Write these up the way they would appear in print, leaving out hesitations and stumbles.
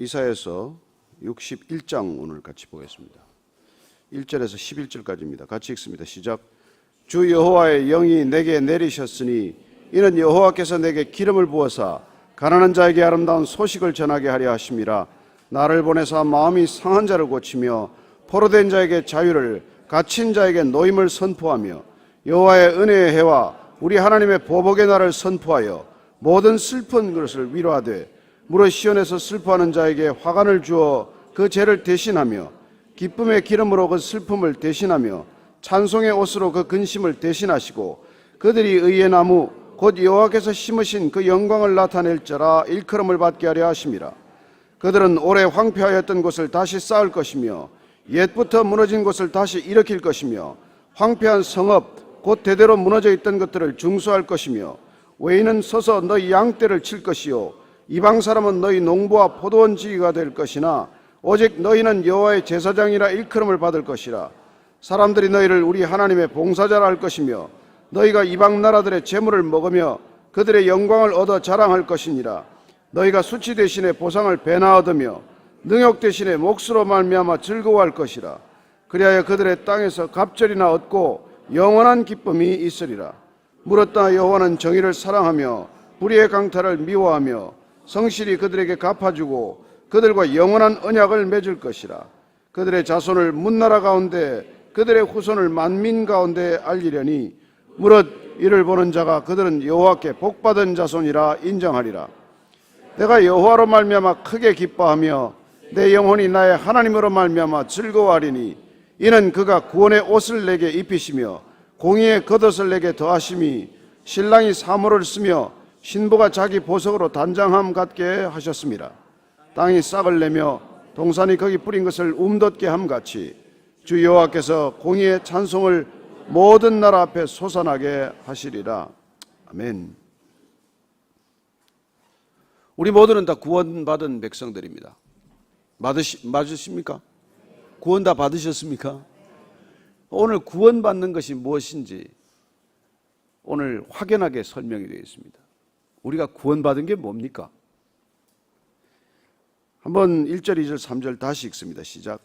이사야서 61장 오늘 같이 보겠습니다. 1절에서 11절까지입니다. 같이 읽습니다. 시작. 주 여호와의 영이 내게 내리셨으니 이는 여호와께서 내게 기름을 부어사 가난한 자에게 아름다운 소식을 전하게 하려 하심이라. 나를 보내사 마음이 상한 자를 고치며 포로된 자에게 자유를, 갇힌 자에게 노임을 선포하며 여호와의 은혜의 해와 우리 하나님의 보복의 날을 선포하여 모든 슬픈 것을 위로하되 무릇 시온에서 슬퍼하는 자에게 화관을 주어 그 죄를 대신하며 기쁨의 기름으로 그 슬픔을 대신하며 찬송의 옷으로 그 근심을 대신하시고 그들이 의의 나무 곧 여호와께서 심으신 그 영광을 나타낼자라 일컬음을 받게 하려 하심이라. 그들은 오래 황폐하였던 곳을 다시 쌓을 것이며 옛부터 무너진 곳을 다시 일으킬 것이며 황폐한 성읍 곧 대대로 무너져 있던 것들을 중수할 것이며 외인은 서서 너희 양떼를 칠 것이요 이방 사람은 너희 농부와 포도원 지기가 될 것이나 오직 너희는 여호와의 제사장이라 일컬음을 받을 것이라. 사람들이 너희를 우리 하나님의 봉사자라 할 것이며 너희가 이방 나라들의 재물을 먹으며 그들의 영광을 얻어 자랑할 것이니라. 너희가 수치 대신에 보상을 배나 얻으며 능욕 대신에 몫으로 말미암아 즐거워할 것이라. 그리하여 그들의 땅에서 갑절이나 얻고 영원한 기쁨이 있으리라. 물었다 여호와는 정의를 사랑하며 불의의 강탈을 미워하며 성실히 그들에게 갚아주고 그들과 영원한 언약을 맺을 것이라. 그들의 자손을 문나라 가운데 그들의 후손을 만민 가운데 알리려니 무릇 이를 보는 자가 그들은 여호와께 복받은 자손이라 인정하리라. 내가 여호와로 말미암아 크게 기뻐하며 내 영혼이 나의 하나님으로 말미암아 즐거워하리니 이는 그가 구원의 옷을 내게 입히시며 공의의 겉옷을 내게 더하심이 신랑이 사모를 쓰며 신부가 자기 보석으로 단장함 같게 하셨습니다. 땅이 싹을 내며 동산이 거기 뿌린 것을 움돋게 함같이 주 여호와께서 공의의 찬송을 모든 나라 앞에 솟아나게 하시리라. 아멘. 우리 모두는 다 구원받은 백성들입니다. 맞으십니까? 구원 다 받으셨습니까? 오늘 구원받는 것이 무엇인지 오늘 확연하게 설명이 되어 있습니다. 우리가 구원받은 게 뭡니까? 한번 1절, 2절, 3절 다시 읽습니다. 시작.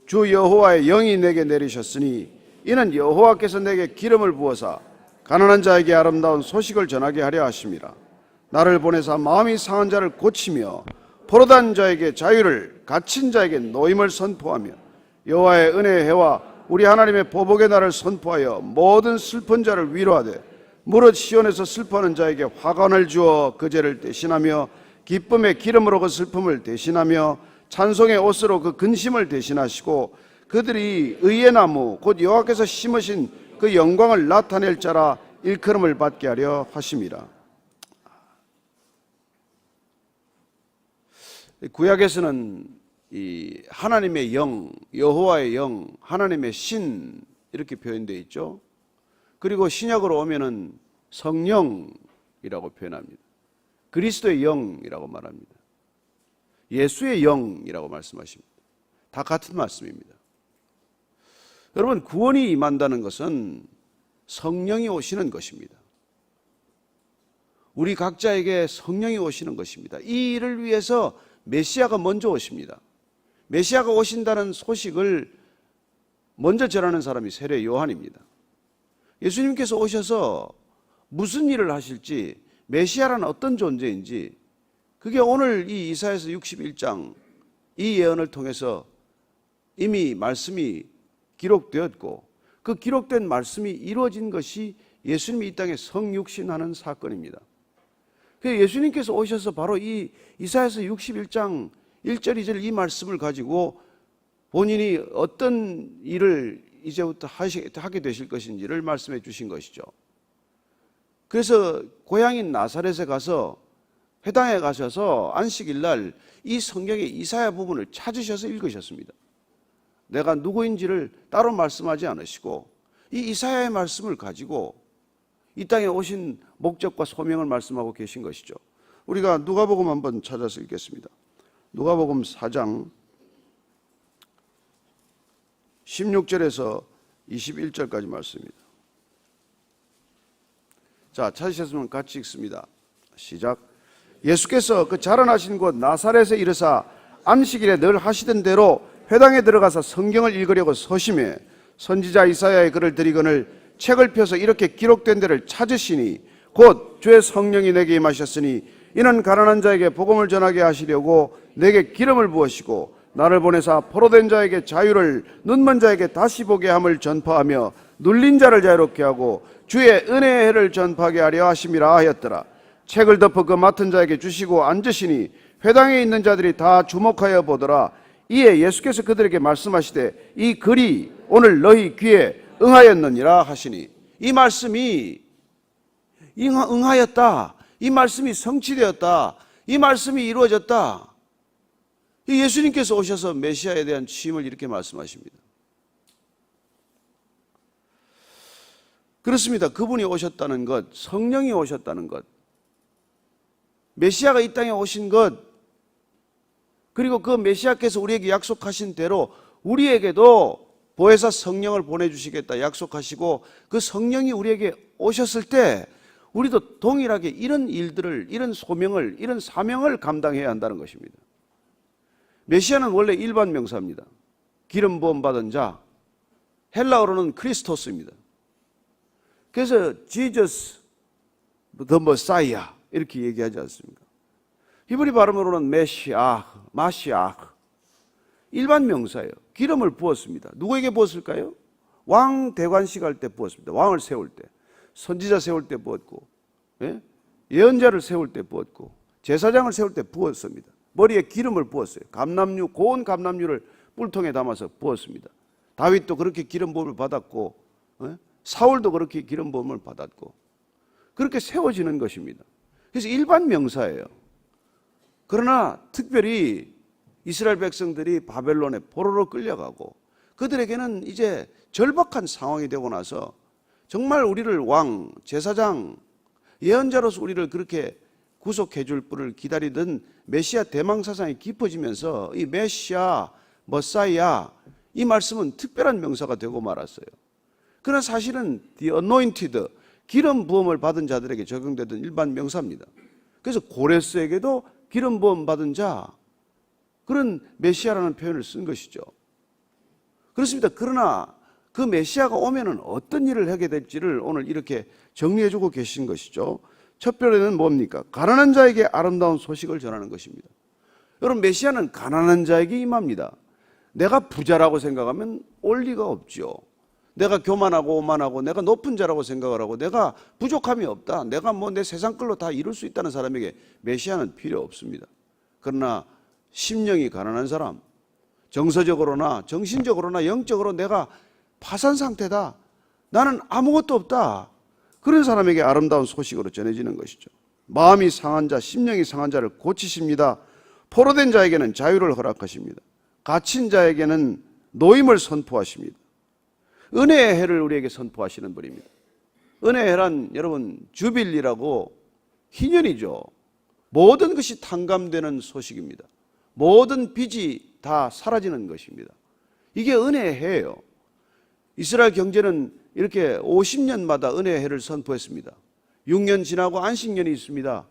주 여호와의 영이 내게 내리셨으니 이는 여호와께서 내게 기름을 부어사 가난한 자에게 아름다운 소식을 전하게 하려 하심이라. 나를 보내사 마음이 상한 자를 고치며 포로된 자에게 자유를, 갇힌 자에게 노임을 선포하며 여호와의 은혜의 해와 우리 하나님의 보복의 날을 선포하여 모든 슬픈 자를 위로하되 무릇 시온에서 슬퍼하는 자에게 화관을 주어 그 죄를 대신하며 기쁨의 기름으로 그 슬픔을 대신하며 찬송의 옷으로 그 근심을 대신하시고 그들이 의의 나무 곧 여호와께서 심으신 그 영광을 나타낼 자라 일컬음을 받게 하려 하심이라. 구약에서는 이 하나님의 영, 여호와의 영, 하나님의 신 이렇게 표현되어 있죠. 그리고 신약으로 오면은 성령이라고 표현합니다. 그리스도의 영이라고 말합니다. 예수의 영이라고 말씀하십니다. 다 같은 말씀입니다. 여러분, 구원이 임한다는 것은 성령이 오시는 것입니다. 우리 각자에게 성령이 오시는 것입니다. 이 일을 위해서 메시아가 먼저 오십니다. 메시아가 오신다는 소식을 먼저 전하는 사람이 세례 요한입니다. 예수님께서 오셔서 무슨 일을 하실지, 메시아라는 어떤 존재인지, 그게 오늘 이 이사야서 61장 이 예언을 통해서 이미 말씀이 기록되었고 그 기록된 말씀이 이루어진 것이 예수님이 이 땅에 성육신하는 사건입니다. 예수님께서 오셔서 바로 이 이사야서 61장 1절 2절 이 말씀을 가지고 본인이 어떤 일을 이제부터 하게 되실 것인지를 말씀해 주신 것이죠. 그래서 고향인 나사렛에 가서 회당에 가셔서 안식일 날 이 성경의 이사야 부분을 찾으셔서 읽으셨습니다. 내가 누구인지를 따로 말씀하지 않으시고 이 이사야의 말씀을 가지고 이 땅에 오신 목적과 소명을 말씀하고 계신 것이죠. 우리가 누가복음 한번 찾아서 읽겠습니다. 누가복음 4장 16절에서 21절까지 말씀입니다. 자, 찾으셨으면 같이 읽습니다. 시작. 예수께서 그 자라나신 곳 나사렛에 이르사 안식일에 늘 하시던 대로 회당에 들어가서 성경을 읽으려고 서심해 선지자 이사야의 글을 드리거늘 책을 펴서 이렇게 기록된 데를 찾으시니 곧 주의 성령이 내게 임하셨으니 이는 가난한 자에게 복음을 전하게 하시려고 내게 기름을 부으시고 나를 보내사 포로된 자에게 자유를 눈먼 자에게 다시 보게 함을 전파하며 눌린 자를 자유롭게 하고 주의 은혜의 해를 전파하게 하려 하심이라 하였더라. 책을 덮어 그 맡은 자에게 주시고 앉으시니 회당에 있는 자들이 다 주목하여 보더라. 이에 예수께서 그들에게 말씀하시되 이 글이 오늘 너희 귀에 응하였느니라 하시니, 이 말씀이 응하였다, 이 말씀이 성취되었다, 이 말씀이 이루어졌다. 예수님께서 오셔서 메시아에 대한 취임을 이렇게 말씀하십니다. 그렇습니다. 그분이 오셨다는 것, 성령이 오셨다는 것, 메시아가 이 땅에 오신 것, 그리고 그 메시아께서 우리에게 약속하신 대로 우리에게도 보혜사 성령을 보내주시겠다 약속하시고, 그 성령이 우리에게 오셨을 때 우리도 동일하게 이런 일들을, 이런 소명을, 이런 사명을 감당해야 한다는 것입니다. 메시아는 원래 일반 명사입니다. 기름 부음 받은 자, 헬라어로는 크리스토스입니다. 그래서 Jesus the Messiah 이렇게 얘기하지 않습니까? 히브리 발음으로는 마시아, 일반 명사예요. 기름을 부었습니다. 누구에게 부었을까요? 왕 대관식 할 때 부었습니다. 왕을 세울 때, 선지자 세울 때 부었고, 예언자를 세울 때 부었고, 제사장을 세울 때 부었습니다. 머리에 기름을 부었어요. 감람류, 고운 감람류를 뿔통에 담아서 부었습니다. 다윗도 그렇게 기름 부음을 받았고, 사울도 그렇게 기름 부음을 받았고, 그렇게 세워지는 것입니다. 그래서 일반 명사예요. 그러나 특별히 이스라엘 백성들이 바벨론에 포로로 끌려가고 그들에게는 이제 절박한 상황이 되고 나서 정말 우리를 왕, 제사장, 예언자로서 우리를 그렇게 구속해 줄 분을 기다리던 메시아 대망사상이 깊어지면서 이 메시아, 머사이아, 이 말씀은 특별한 명사가 되고 말았어요. 그러나 사실은 the anointed, 기름 부음을 받은 자들에게 적용되던 일반 명사입니다. 그래서 고레스에게도 기름 부음 받은 자, 그런 메시아라는 표현을 쓴 것이죠. 그렇습니다. 그러나 그 메시아가 오면은 어떤 일을 하게 될지를 오늘 이렇게 정리해주고 계신 것이죠. 첫 번째는 뭡니까? 가난한 자에게 아름다운 소식을 전하는 것입니다. 여러분, 메시아는 가난한 자에게 임합니다. 내가 부자라고 생각하면 올 리가 없죠. 내가 교만하고 오만하고 내가 높은 자라고 생각을 하고 내가 부족함이 없다, 내가 뭐 내 세상 걸로 다 이룰 수 있다는 사람에게 메시아는 필요 없습니다. 그러나 심령이 가난한 사람, 정서적으로나 정신적으로나 영적으로 내가 파산 상태다, 나는 아무것도 없다, 그런 사람에게 아름다운 소식으로 전해지는 것이죠. 마음이 상한 자, 심령이 상한 자를 고치십니다. 포로된 자에게는 자유를 허락하십니다. 갇힌 자에게는 노임을 선포하십니다. 은혜의 해를 우리에게 선포하시는 분입니다. 은혜의 해란 여러분 주빌리라고 희년이죠. 모든 것이 탕감되는 소식입니다. 모든 빚이 다 사라지는 것입니다. 이게 은혜의 해예요. 이스라엘 경제는 이렇게 50년마다 은혜의 해를 선포했습니다. 6년 지나고 안식년이 있습니다.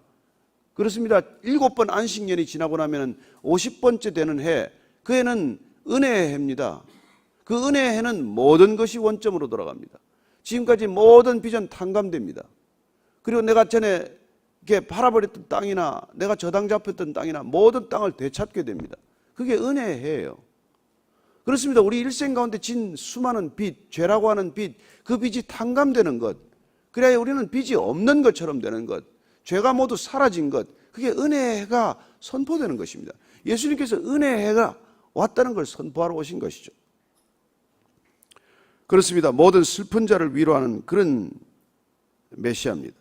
그렇습니다. 7번 안식년이 지나고 나면 50번째 되는 해, 그 해는 은혜의 해입니다. 그 은혜의 해는 모든 것이 원점으로 돌아갑니다. 지금까지 모든 빚은 탕감됩니다. 그리고 내가 전에 이렇게 팔아버렸던 땅이나 내가 저당 잡혔던 땅이나 모든 땅을 되찾게 됩니다. 그게 은혜의 해예요. 그렇습니다. 우리 일생 가운데 진 수많은 빚, 죄라고 하는 빚, 그 빚이 탕감되는 것, 그래야 우리는 빚이 없는 것처럼 되는 것, 죄가 모두 사라진 것, 그게 은혜의 해가 선포되는 것입니다. 예수님께서 은혜의 해가 왔다는 걸 선포하러 오신 것이죠. 그렇습니다. 모든 슬픈 자를 위로하는 그런 메시아입니다.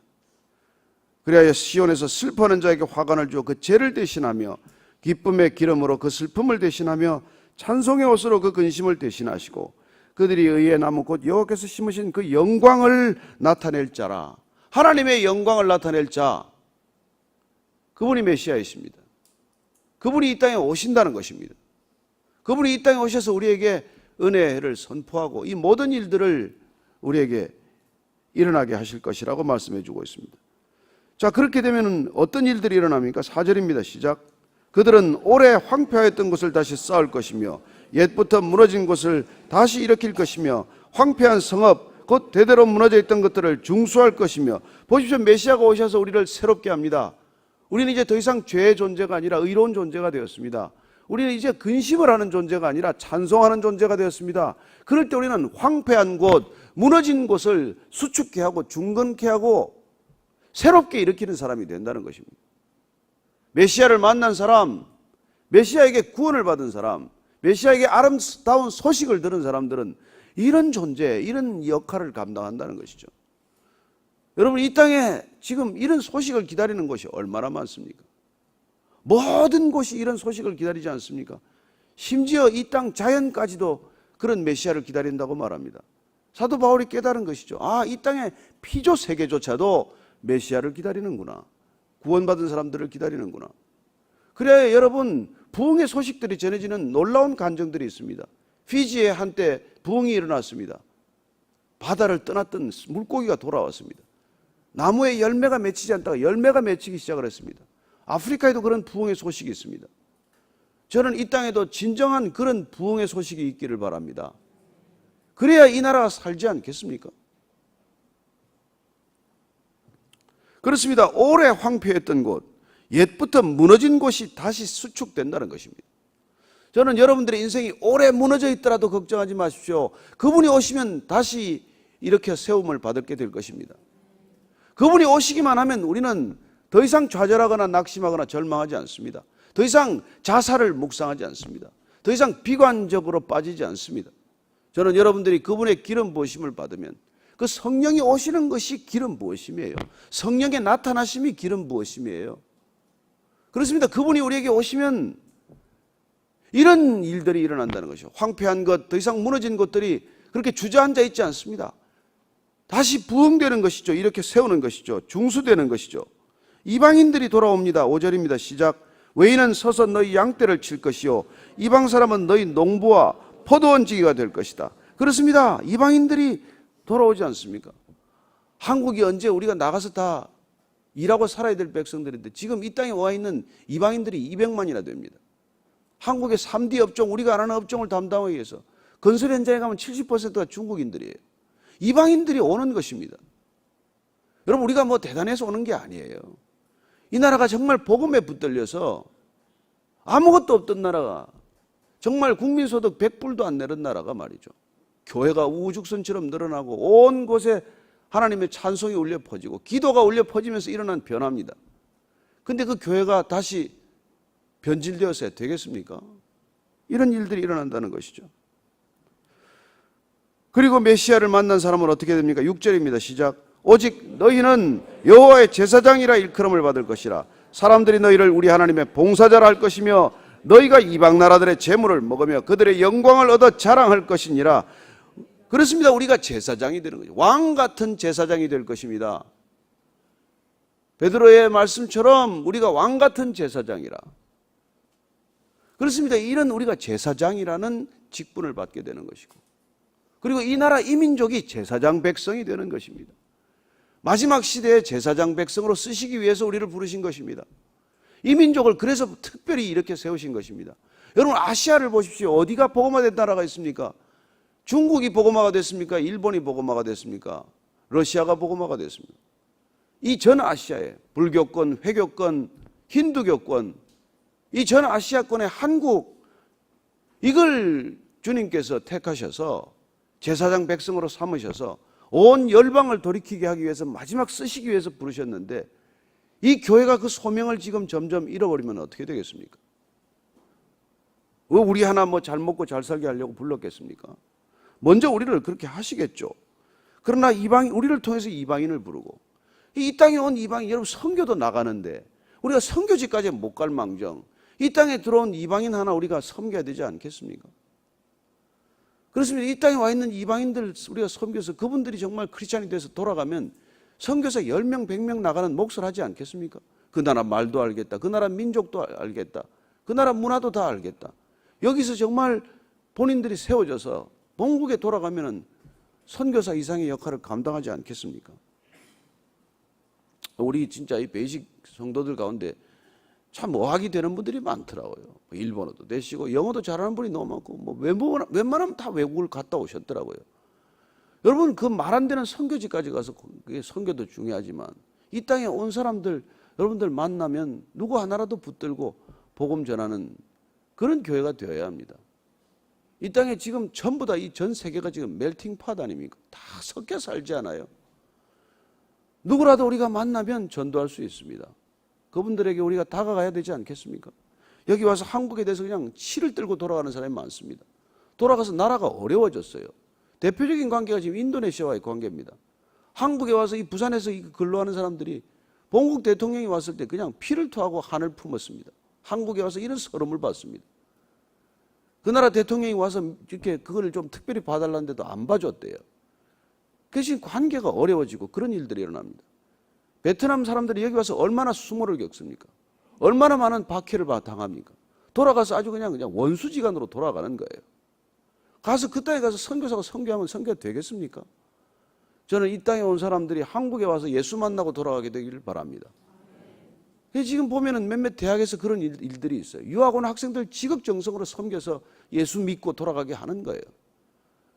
그래야 시온에서 슬퍼하는 자에게 화관을 주어 그 죄를 대신하며 기쁨의 기름으로 그 슬픔을 대신하며 찬송의 옷으로 그 근심을 대신하시고 그들이 의의 나무 곧 여호와께서 심으신 그 영광을 나타낼 자라. 하나님의 영광을 나타낼 자, 그분이 메시아이십니다. 그분이 이 땅에 오신다는 것입니다. 그분이 이 땅에 오셔서 우리에게 은혜를 선포하고 이 모든 일들을 우리에게 일어나게 하실 것이라고 말씀해 주고 있습니다. 자, 그렇게 되면 어떤 일들이 일어납니까? 4절입니다. 시작. 그들은 오래 황폐하였던 곳을 다시 쌓을 것이며 옛부터 무너진 곳을 다시 일으킬 것이며 황폐한 성읍 곧 대대로 무너져 있던 것들을 중수할 것이며. 보십시오. 메시아가 오셔서 우리를 새롭게 합니다. 우리는 이제 더 이상 죄의 존재가 아니라 의로운 존재가 되었습니다. 우리는 이제 근심을 하는 존재가 아니라 찬송하는 존재가 되었습니다. 그럴 때 우리는 황폐한 곳, 무너진 곳을 수축케 하고 중건케 하고 새롭게 일으키는 사람이 된다는 것입니다. 메시아를 만난 사람, 메시아에게 구원을 받은 사람, 메시아에게 아름다운 소식을 들은 사람들은 이런 존재, 이런 역할을 감당한다는 것이죠. 여러분, 이 땅에 지금 이런 소식을 기다리는 곳이 얼마나 많습니까? 모든 곳이 이런 소식을 기다리지 않습니까? 심지어 이 땅 자연까지도 그런 메시아를 기다린다고 말합니다. 사도 바울이 깨달은 것이죠. 아, 이 땅의 피조 세계조차도 메시아를 기다리는구나. 구원받은 사람들을 기다리는구나. 그래야 여러분, 부흥의 소식들이 전해지는 놀라운 간증들이 있습니다. 피지에 한때 부흥이 일어났습니다. 바다를 떠났던 물고기가 돌아왔습니다. 나무에 열매가 맺히지 않다가 열매가 맺히기 시작을 했습니다. 아프리카에도 그런 부흥의 소식이 있습니다. 저는 이 땅에도 진정한 그런 부흥의 소식이 있기를 바랍니다. 그래야 이 나라가 살지 않겠습니까? 그렇습니다. 오래 황폐했던 곳, 옛부터 무너진 곳이 다시 수축된다는 것입니다. 저는 여러분들의 인생이 오래 무너져 있더라도 걱정하지 마십시오. 그분이 오시면 다시 이렇게 세움을 받게 될 것입니다. 그분이 오시기만 하면 우리는 더 이상 좌절하거나 낙심하거나 절망하지 않습니다. 더 이상 자살을 묵상하지 않습니다. 더 이상 비관적으로 빠지지 않습니다. 저는 여러분들이 그분의 기름 부으심을 받으면 그 성령이 오시는 것이 기름 부으심이에요. 성령의 나타나심이 기름 부으심이에요. 그렇습니다. 그분이 우리에게 오시면 이런 일들이 일어난다는 것이죠. 황폐한 것, 더 이상 무너진 것들이 그렇게 주저앉아 있지 않습니다. 다시 부흥되는 것이죠. 이렇게 세우는 것이죠. 중수되는 것이죠. 이방인들이 돌아옵니다. 5절입니다. 시작. 외인은 서서 너희 양떼를 칠 것이요 이방 사람은 너희 농부와 포도원 지기가 될 것이다. 그렇습니다. 이방인들이 돌아오지 않습니까? 한국이 언제 우리가 나가서 다 일하고 살아야 될 백성들인데 지금 이 땅에 와 있는 이방인들이 200만이나 됩니다. 한국의 3D 업종, 우리가 안 하는 업종을 담당하기 위해서 건설 현장에 가면 70%가 중국인들이에요. 이방인들이 오는 것입니다. 여러분, 우리가 뭐 대단해서 오는 게 아니에요. 이 나라가 정말 복음에 붙들려서 아무것도 없던 나라가 정말 국민소득 100불도 안 내는 나라가 말이죠. 교회가 우후죽순처럼 늘어나고 온 곳에 하나님의 찬송이 울려 퍼지고 기도가 울려 퍼지면서 일어난 변화입니다. 근데 그 교회가 다시 변질되어서 되겠습니까? 이런 일들이 일어난다는 것이죠. 그리고 메시아를 만난 사람은 어떻게 됩니까? 6절입니다. 시작. 오직 너희는 여호와의 제사장이라 일컬음을 받을 것이라. 사람들이 너희를 우리 하나님의 봉사자라 할 것이며 너희가 이방 나라들의 재물을 먹으며 그들의 영광을 얻어 자랑할 것이니라. 그렇습니다. 우리가 제사장이 되는 거죠. 왕 같은 제사장이 될 것입니다. 베드로의 말씀처럼 우리가 왕 같은 제사장이라. 그렇습니다. 이런 우리가 제사장이라는 직분을 받게 되는 것이고, 그리고 이 나라 이민족이 제사장 백성이 되는 것입니다. 마지막 시대에 제사장 백성으로 쓰시기 위해서 우리를 부르신 것입니다. 이 민족을 그래서 특별히 이렇게 세우신 것입니다. 여러분, 아시아를 보십시오. 어디가 복음화된 나라가 있습니까? 중국이 복음화가 됐습니까? 일본이 복음화가 됐습니까? 러시아가 복음화가 됐습니다. 이 전 아시아에 불교권, 회교권, 힌두교권, 이 전 아시아권의 한국, 이걸 주님께서 택하셔서 제사장 백성으로 삼으셔서 온 열방을 돌이키게 하기 위해서 마지막 쓰시기 위해서 부르셨는데, 이 교회가 그 소명을 지금 점점 잃어버리면 어떻게 되겠습니까? 왜 우리 하나 뭐 잘 먹고 잘 살게 하려고 불렀겠습니까? 먼저 우리를 그렇게 하시겠죠. 그러나 우리를 통해서 이방인을 부르고, 이 땅에 온 이방인, 여러분 선교도 나가는데 우리가 선교지까지 못 갈 망정 이 땅에 들어온 이방인 하나 우리가 섬겨야 되지 않겠습니까? 그렇습니다. 이 땅에 와 있는 이방인들 우리가 섬겨서 그분들이 정말 크리스찬이 돼서 돌아가면 선교사 10명, 100명 나가는 몫을 하지 않겠습니까? 그 나라 말도 알겠다. 그 나라 민족도 알겠다. 그 나라 문화도 다 알겠다. 여기서 정말 본인들이 세워져서 본국에 돌아가면 선교사 이상의 역할을 감당하지 않겠습니까? 우리 진짜 이 베이직 성도들 가운데 참 어학이 되는 분들이 많더라고요. 일본어도 되시고 영어도 잘하는 분이 너무 많고 뭐 웬만하면 다 외국을 갔다 오셨더라고요. 여러분 그 말 안 되는 선교지까지 가서 그게 선교도 중요하지만 이 땅에 온 사람들 여러분들 만나면 누구 하나라도 붙들고 복음 전하는 그런 교회가 되어야 합니다. 이 땅에 지금 전부 다 이 전 세계가 지금 멜팅팟 아닙니까? 다 섞여 살지 않아요? 누구라도 우리가 만나면 전도할 수 있습니다. 그분들에게 우리가 다가가야 되지 않겠습니까? 여기 와서 한국에 대해서 그냥 치를 들고 돌아가는 사람이 많습니다. 돌아가서 나라가 어려워졌어요. 대표적인 관계가 지금 인도네시아와의 관계입니다. 한국에 와서 이 부산에서 근로하는 사람들이 본국 대통령이 왔을 때 그냥 피를 토하고 한을 품었습니다. 한국에 와서 이런 서름을 받습니다. 그 나라 대통령이 와서 이렇게 그걸 좀 특별히 봐달라는데도 안 봐줬대요. 그래서 관계가 어려워지고 그런 일들이 일어납니다. 베트남 사람들이 여기 와서 얼마나 수모를 겪습니까? 얼마나 많은 박해를 당합니까? 돌아가서 아주 그냥 원수지간으로 돌아가는 거예요. 가서 그 땅에 가서 선교사가 선교하면 선교가 되겠습니까? 저는 이 땅에 온 사람들이 한국에 와서 예수 만나고 돌아가게 되기를 바랍니다. 지금 보면은 몇몇 대학에서 그런 일들이 있어요. 유학 온 학생들 지극정성으로 섬겨서 예수 믿고 돌아가게 하는 거예요.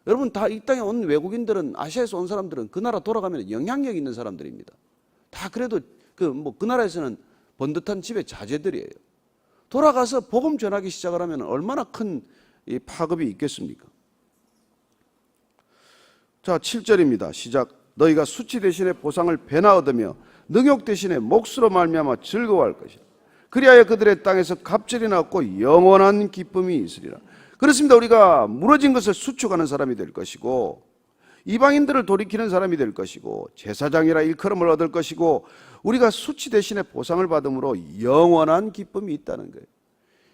여러분 다 이 땅에 온 외국인들은 아시아에서 온 사람들은 그 나라 돌아가면 영향력 있는 사람들입니다. 다 그래도 그 나라에서는 번듯한 집의 자제들이에요. 돌아가서 복음 전하기 시작을 하면 얼마나 큰 이 파급이 있겠습니까? 자, 7절입니다. 시작. 너희가 수치 대신에 보상을 배나 얻으며 능욕 대신에 몫으로 말미암아 즐거워할 것이라. 그리하여 그들의 땅에서 갑절이 났고 영원한 기쁨이 있으리라. 그렇습니다. 우리가 무너진 것을 수축하는 사람이 될 것이고 이방인들을 돌이키는 사람이 될 것이고 제사장이라 일컬음을 얻을 것이고 우리가 수치 대신에 보상을 받음으로 영원한 기쁨이 있다는 거예요.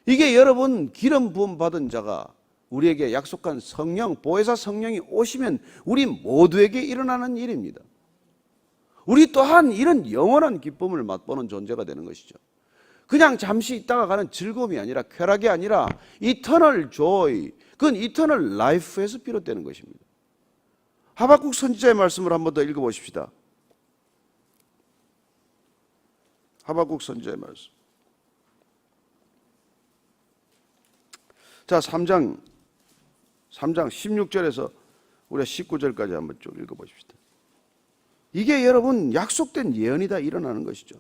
이게 여러분 기름 부음 받은 자가 우리에게 약속한 성령, 보혜사 성령이 오시면 우리 모두에게 일어나는 일입니다. 우리 또한 이런 영원한 기쁨을 맛보는 존재가 되는 것이죠. 그냥 잠시 있다가 가는 즐거움이 아니라 쾌락이 아니라 이터널 조이, 그건 이터널 라이프에서 비롯되는 것입니다. 하박국 선지자의 말씀을 한 번 더 읽어보십시다. 하박국 선지자의 말씀. 자, 3장 16절에서 우리가 19절까지 한번 쭉 읽어보십시다. 이게 여러분 약속된 예언이다 일어나는 것이죠.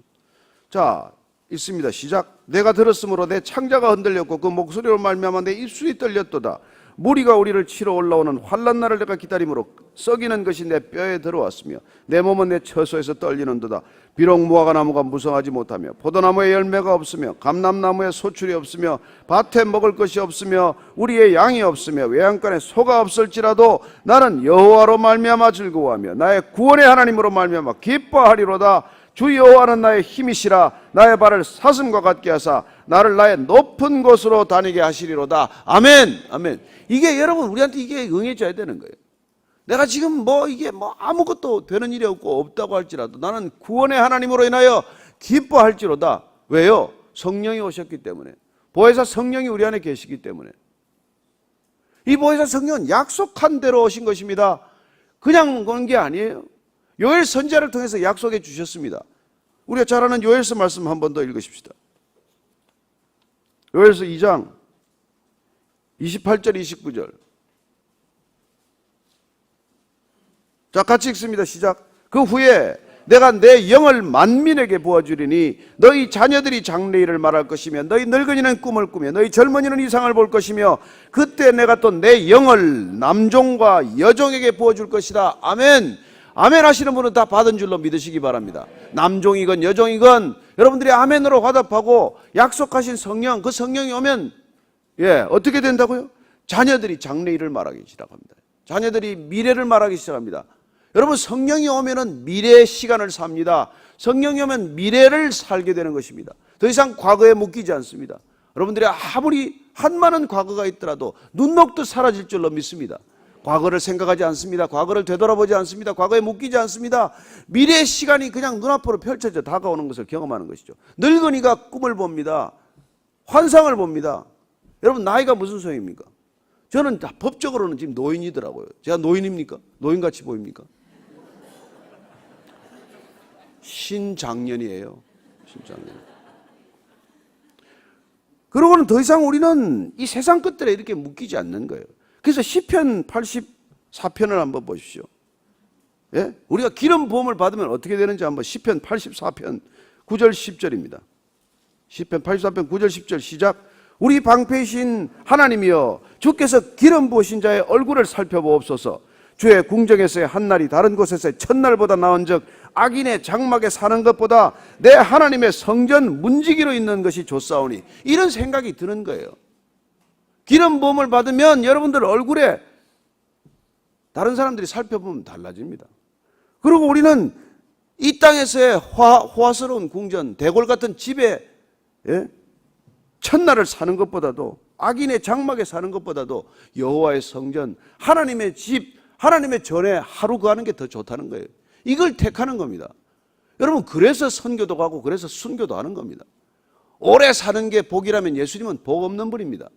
자, 있습니다. 시작. 내가 들었으므로 내 창자가 흔들렸고 그 목소리로 말미암아 내 입술이 떨렸도다. 무리가 우리를 치러 올라오는 환난 날을 내가 기다림으로 썩이는 것이 내 뼈에 들어왔으며 내 몸은 내 처소에서 떨리는도다. 비록 무화과 나무가 무성하지 못하며 포도나무에 열매가 없으며 감람나무에 소출이 없으며 밭에 먹을 것이 없으며 우리의 양이 없으며 외양간에 소가 없을지라도 나는 여호와로 말미암아 즐거워하며 나의 구원의 하나님으로 말미암아 기뻐하리로다. 주 여호와는 나의 힘이시라. 나의 발을 사슴과 같게 하사 나를 나의 높은 곳으로 다니게 하시리로다. 아멘. 아멘. 이게 여러분 우리한테 이게 응해져야 되는 거예요. 내가 지금 이게 아무것도 되는 일이 없다고 할지라도 나는 구원의 하나님으로 인하여 기뻐할지로다. 왜요? 성령이 오셨기 때문에. 보혜사 성령이 우리 안에 계시기 때문에. 이 보혜사 성령은 약속한 대로 오신 것입니다. 그냥 오는 게 아니에요. 요엘 선지자를 통해서 약속해 주셨습니다. 우리가 잘 아는 요엘서 말씀 한 번 더 읽으십시다. 요엘서 2장 28절 29절. 자, 같이 읽습니다. 시작. 그 후에 내가 내 영을 만민에게 부어주리니 너희 자녀들이 장래일을 말할 것이며 너희 늙은이는 꿈을 꾸며 너희 젊은이는 이상을 볼 것이며 그때 내가 또 내 영을 남종과 여종에게 부어줄 것이다. 아멘. 아멘 하시는 분은 다 받은 줄로 믿으시기 바랍니다. 남종이건 여종이건 여러분들이 아멘으로 화답하고 약속하신 성령, 그 성령이 오면 어떻게 된다고요? 자녀들이 장래일을 말하기 시작합니다. 자녀들이 미래를 말하기 시작합니다. 여러분 성령이 오면은 미래의 시간을 삽니다. 성령이 오면 미래를 살게 되는 것입니다. 더 이상 과거에 묶이지 않습니다. 여러분들이 아무리 한많은 과거가 있더라도 눈 녹듯 사라질 줄로 믿습니다. 과거를 생각하지 않습니다. 과거를 되돌아보지 않습니다. 과거에 묶이지 않습니다. 미래의 시간이 그냥 눈앞으로 펼쳐져 다가오는 것을 경험하는 것이죠. 늙은이가 꿈을 봅니다. 환상을 봅니다. 여러분 나이가 무슨 소용입니까? 저는 다 법적으로는 지금 노인이더라고요. 제가 노인입니까? 노인같이 보입니까? 신장년이에요. 신장년. 그러고는 더 이상 우리는 이 세상 것들에 이렇게 묶이지 않는 거예요. 그래서 시편 84편을 한번 보십시오. 예? 우리가 기름 부음을 받으면 어떻게 되는지 한번 시편 84편 9절 10절입니다. 시편 84편 9절 10절 시작. 우리 방패이신 하나님이여 주께서 기름 부으신 자의 얼굴을 살펴보옵소서. 주의 궁정에서의 한날이 다른 곳에서의 첫날보다 나은즉 악인의 장막에 사는 것보다 내 하나님의 성전 문지기로 있는 것이 좋사오니. 이런 생각이 드는 거예요. 기름 부음을 받으면 여러분들 얼굴에 다른 사람들이 살펴보면 달라집니다. 그리고 우리는 이 땅에서의 호화스러운 궁전, 대궐 같은 집에 첫날을 사는 것보다도, 악인의 장막에 사는 것보다도 여호와의 성전, 하나님의 집, 하나님의 전에 하루 거하는 게 더 좋다는 거예요. 이걸 택하는 겁니다. 여러분, 그래서 선교도 가고 그래서 순교도 하는 겁니다. 오래 사는 게 복이라면 예수님은 복 없는 분입니다.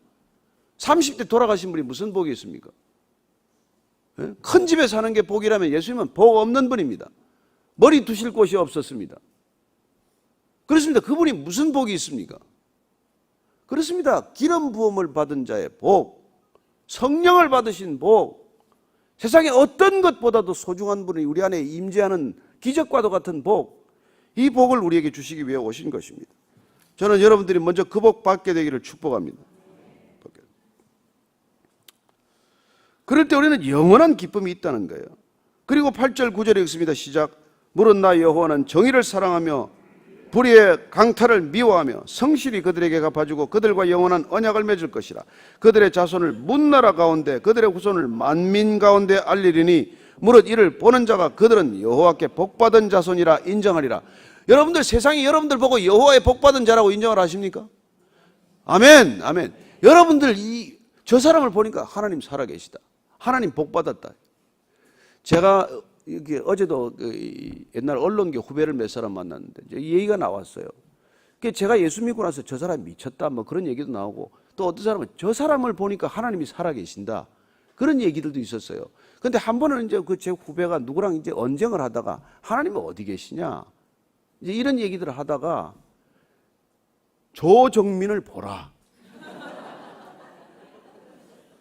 30대 돌아가신 분이 무슨 복이 있습니까? 큰 집에 사는 게 복이라면 예수님은 복 없는 분입니다. 머리 두실 곳이 없었습니다. 그렇습니다. 그분이 무슨 복이 있습니까? 그렇습니다. 기름 부음을 받은 자의 복, 성령을 받으신 복, 세상에 어떤 것보다도 소중한 분이 우리 안에 임재하는 기적과도 같은 복, 이 복을 우리에게 주시기 위해 오신 것입니다. 저는 여러분들이 먼저 그 복 받게 되기를 축복합니다. 그럴 때 우리는 영원한 기쁨이 있다는 거예요. 그리고 8절 9절에 읽습니다. 시작. 물은 나 여호와는 정의를 사랑하며 불의의 강탈을 미워하며 성실히 그들에게 갚아주고 그들과 영원한 언약을 맺을 것이라. 그들의 자손을 문나라 가운데 그들의 후손을 만민 가운데 알리리니 무릇 이를 보는 자가 그들은 여호와께 복받은 자손이라 인정하리라. 여러분들, 세상이 여러분들 보고 여호와의 복받은 자라고 인정을 하십니까? 아멘, 아멘. 여러분들 저 사람을 보니까 하나님 살아계시다, 하나님 복받았다. 제가 어제도 옛날 언론계 후배를 몇 사람 만났는데 이 얘기가 나왔어요. 제가 예수 믿고 나서 저 사람이 미쳤다 뭐 그런 얘기도 나오고, 또 어떤 사람은 저 사람을 보니까 하나님이 살아계신다 그런 얘기들도 있었어요. 근데 한 번은 이제 제 후배가 누구랑 이제 언쟁을 하다가 하나님은 어디 계시냐 이제 이런 얘기들을 하다가 조정민을 보라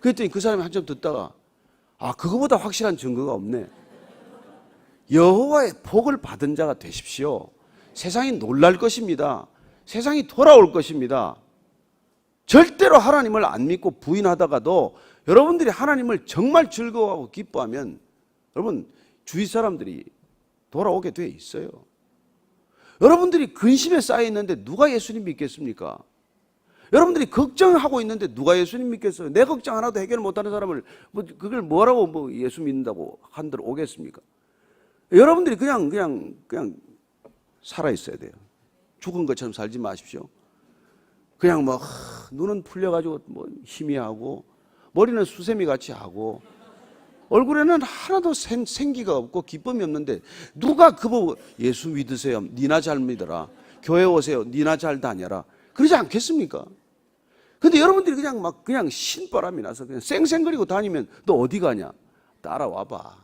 그랬더니 그 사람이 한참 듣다가 그거보다 확실한 증거가 없네. 여호와의 복을 받은 자가 되십시오. 세상이 놀랄 것입니다. 세상이 돌아올 것입니다. 절대로 하나님을 안 믿고 부인하다가도 여러분들이 하나님을 정말 즐거워하고 기뻐하면 여러분 주위 사람들이 돌아오게 돼 있어요. 여러분들이 근심에 쌓여 있는데 누가 예수님 믿겠습니까? 여러분들이 걱정하고 있는데 누가 예수님 믿겠어요? 내 걱정 하나도 해결 못하는 사람을 그걸 뭐라고 예수 믿는다고 한들 오겠습니까? 여러분들이 그냥 살아 있어야 돼요. 죽은 것처럼 살지 마십시오. 그냥 눈은 풀려가지고 희미하고 머리는 수세미 같이 하고 얼굴에는 하나도 생기가 없고 기쁨이 없는데 누가 그거 예수 믿으세요? 니나 잘 믿어라. 교회 오세요. 니나 잘 다녀라. 그러지 않겠습니까? 근데 여러분들이 그냥 신바람이 나서 그냥 쌩쌩거리고 다니면 너 어디 가냐? 따라와봐.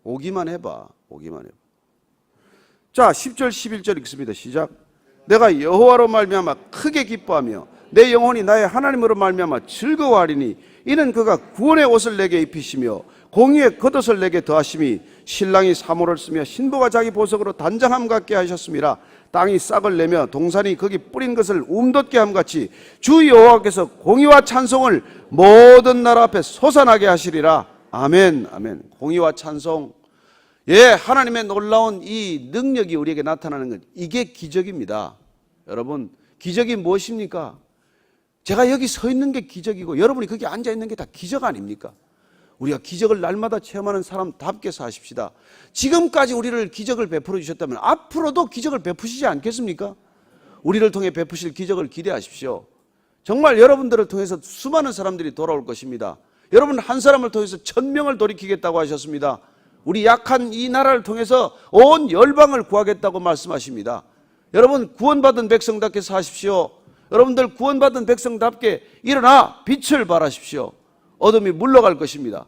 오기만 해봐. 자, 10절 11절 읽습니다. 시작. 내가 여호와로 말미암아 크게 기뻐하며 내 영혼이 나의 하나님으로 말미암아 즐거워하리니 이는 그가 구원의 옷을 내게 입히시며 공의의 겉옷을 내게 더하심이 신랑이 사모를 쓰며 신부가 자기 보석으로 단장함 같게 하셨음이라. 땅이 싹을 내며 동산이 거기 뿌린 것을 움돋게 함같이 주 여호와께서 공의와 찬송을 모든 나라 앞에 솟아나게 하시리라. 아멘, 아멘. 공의와 찬송, 하나님의 놀라운 이 능력이 우리에게 나타나는 것, 이게 기적입니다. 여러분, 기적이 무엇입니까? 제가 여기 서 있는 게 기적이고 여러분이 거기 앉아 있는 게 다 기적 아닙니까? 우리가 기적을 날마다 체험하는 사람답게 사십시다. 지금까지 우리를 기적을 베풀어 주셨다면 앞으로도 기적을 베푸시지 않겠습니까? 우리를 통해 베푸실 기적을 기대하십시오. 정말 여러분들을 통해서 수많은 사람들이 돌아올 것입니다. 여러분 한 사람을 통해서 1000명을 돌이키겠다고 하셨습니다. 우리 약한 이 나라를 통해서 온 열방을 구하겠다고 말씀하십니다. 여러분 구원받은 백성답게 사십시오. 여러분들 구원받은 백성답게 일어나 빛을 발하십시오. 어둠이 물러갈 것입니다.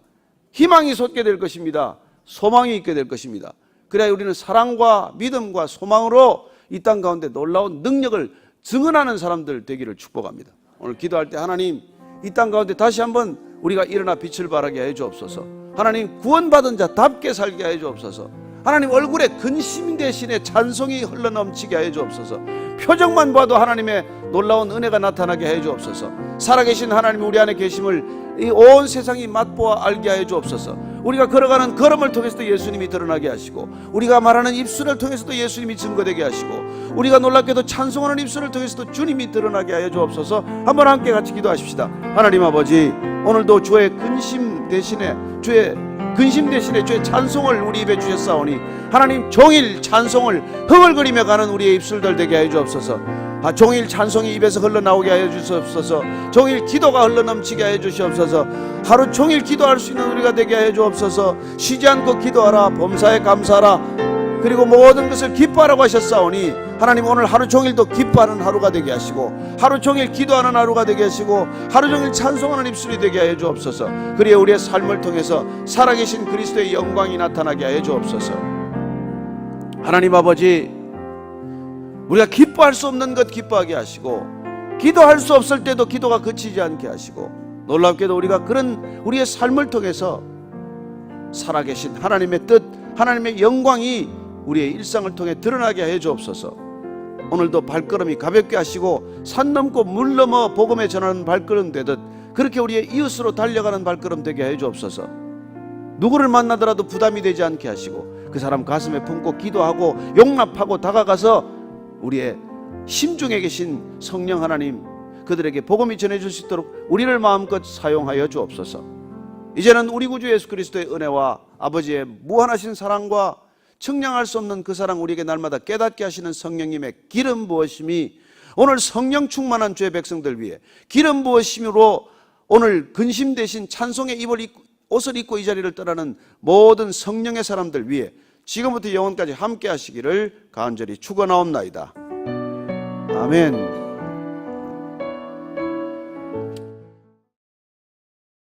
희망이 솟게 될 것입니다. 소망이 있게 될 것입니다. 그래야 우리는 사랑과 믿음과 소망으로 이 땅 가운데 놀라운 능력을 증언하는 사람들 되기를 축복합니다. 오늘 기도할 때 하나님, 이 땅 가운데 다시 한번 우리가 일어나 빛을 발하게 해 주옵소서. 하나님, 구원받은 자답게 살게 해 주옵소서. 하나님, 얼굴에 근심 대신에 찬송이 흘러넘치게 해 주옵소서. 표정만 봐도 하나님의 놀라운 은혜가 나타나게 해 주옵소서. 살아계신 하나님 우리 안에 계심을 이 온 세상이 맛보아 알게 해 주옵소서. 우리가 걸어가는 걸음을 통해서도 예수님이 드러나게 하시고, 우리가 말하는 입술을 통해서도 예수님이 증거되게 하시고, 우리가 놀랍게도 찬송하는 입술을 통해서도 주님이 드러나게 하여 주옵소서. 한번 함께 같이 기도하십시다. 하나님 아버지, 오늘도 주의 근심 대신에 주의 찬송을 우리 입에 주셨사오니 하나님, 종일 찬송을 흥얼거리며 가는 우리의 입술들 되게 하여 주옵소서. 종일 찬송이 입에서 흘러나오게 하여 주옵소서. 종일 기도가 흘러넘치게 하여 주시옵소서. 하루 종일 기도할 수 있는 우리가 되게 하여 주옵소서. 쉬지 않고 기도하라, 범사에 감사하라, 그리고 모든 것을 기뻐하라고 하셨사오니 하나님, 오늘 하루 종일도 기뻐하는 하루가 되게 하시고, 하루 종일 기도하는 하루가 되게 하시고, 하루 종일 찬송하는 입술이 되게 하여 주옵소서. 그리하여 우리의 삶을 통해서 살아계신 그리스도의 영광이 나타나게 하여 주옵소서. 하나님 아버지, 우리가 기뻐할 수 없는 것 기뻐하게 하시고, 기도할 수 없을 때도 기도가 그치지 않게 하시고, 놀랍게도 우리가 그런 우리의 삶을 통해서 살아계신 하나님의 뜻, 하나님의 영광이 우리의 일상을 통해 드러나게 해 주옵소서. 오늘도 발걸음이 가볍게 하시고, 산 넘고 물 넘어 복음에 전하는 발걸음 되듯 그렇게 우리의 이웃으로 달려가는 발걸음 되게 해 주옵소서. 누구를 만나더라도 부담이 되지 않게 하시고, 그 사람 가슴에 품고 기도하고 용납하고 다가가서 우리의 심중에 계신 성령 하나님, 그들에게 복음이 전해질 수 있도록 우리를 마음껏 사용하여 주옵소서. 이제는 우리 구주 예수 그리스도의 은혜와 아버지의 무한하신 사랑과 측량할 수 없는 그 사랑, 우리에게 날마다 깨닫게 하시는 성령님의 기름 부으심이 오늘 성령 충만한 주의 백성들 위해 기름 부으심으로 오늘 근심 대신 찬송의 옷을 입고 이 자리를 떠나는 모든 성령의 사람들 위해 지금부터 영원까지 함께 하시기를 간절히 축원하옵나이다. 아멘.